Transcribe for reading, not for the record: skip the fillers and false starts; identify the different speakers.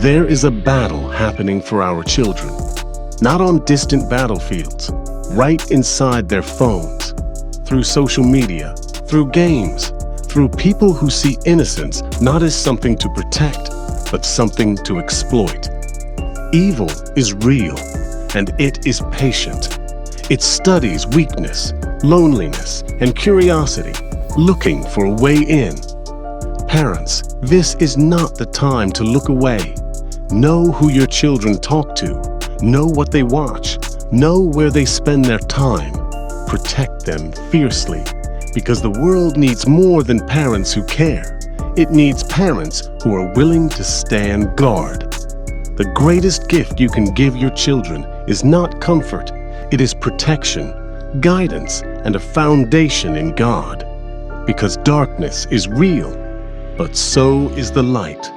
Speaker 1: There is a battle happening for our children, not on distant battlefields, right inside their phones, through social media, through games, through people who see innocence not as something to protect, but something to exploit. Evil is real, and it is patient. It studies weakness, loneliness, and curiosity, looking for a way in. Parents, this is not the time to look away. Know who your children talk to. Know what they watch. Know where they spend their time. Protect them fiercely, because the world needs more than parents who care. It needs parents who are willing to stand guard. The greatest gift you can give your children is not comfort. It is protection, guidance, and a foundation in God. Because darkness is real, but so is the light.